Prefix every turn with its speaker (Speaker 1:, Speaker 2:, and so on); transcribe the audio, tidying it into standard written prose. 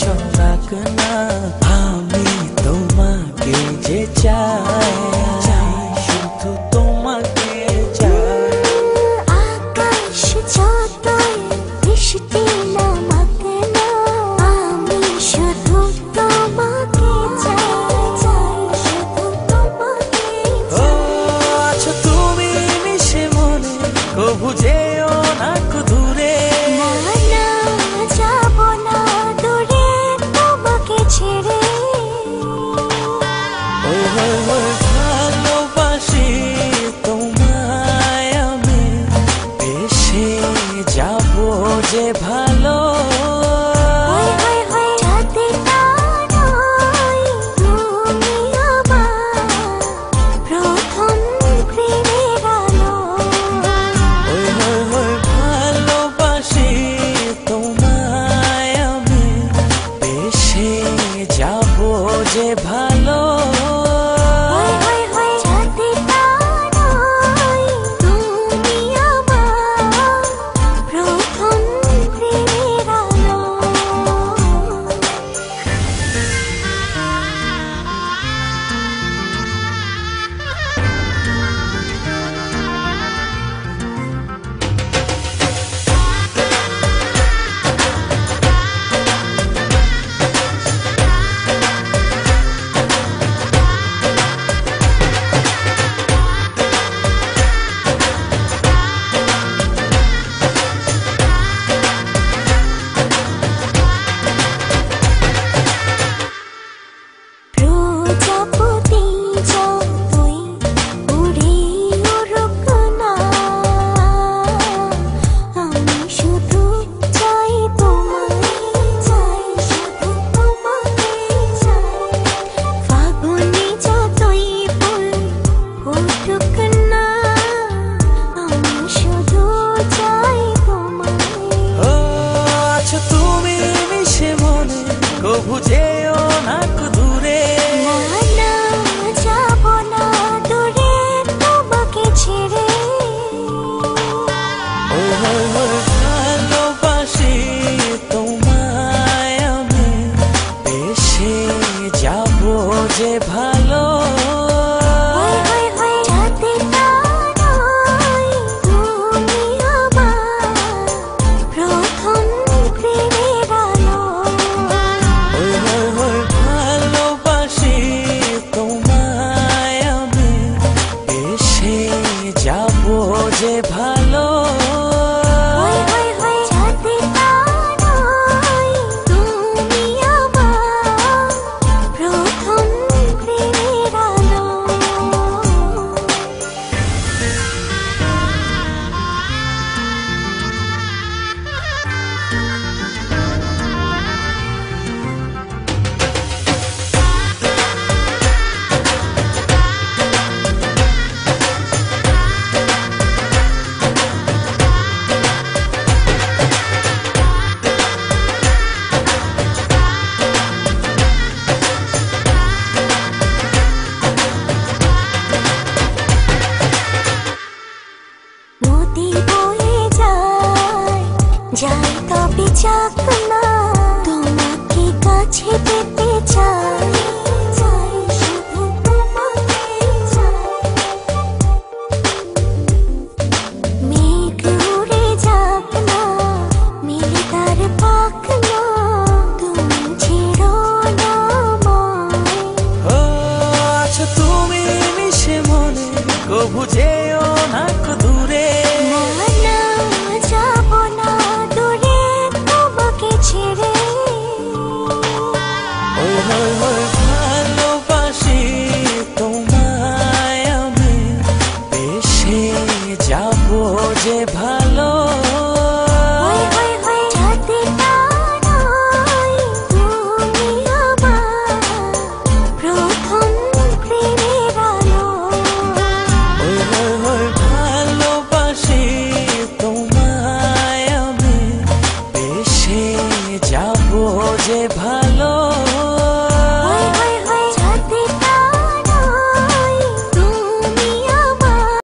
Speaker 1: ছড়াক না আমি তোমাকে যে চাই শুধু তোমাকে চাই
Speaker 2: আকাশ যতই বৃষ্টি নামাক না আমি শুধু তোমাকে চাই শুধু তোমাকে
Speaker 1: আচ্ছা তুমি মিশে মনে কবু যেও না দূরে
Speaker 2: যাব না দূরে তোমাকে ছেড়ে
Speaker 1: ভালোবাসি তোমায় আমি বেশে যাব যে ভালো ভালোবাসি তোমায় আমি বেশে যাব যে ভালো কবু যেও না দূরে
Speaker 2: যাব না দূরে তোমাকে ছেড়ে
Speaker 1: ভালোবাসি তোমায় আমি বেশে যাব যে ভালো যে ভালো
Speaker 2: যাই তবে যাক না তোমাকে কাছে পেতে চাই শুধু তোমাকে চাই মেঘ উড়ে যাক না মিলে তার পাক না তুমি ছেড়ো না
Speaker 1: আচ্ছা তুমি মিশে মনে কবু যেও না দূরে ভালোবাসি তোমায় আমি বেশে যাব যে ভালো ভালোবাসি তোমায় আমি বেশে যাব যে ভালো।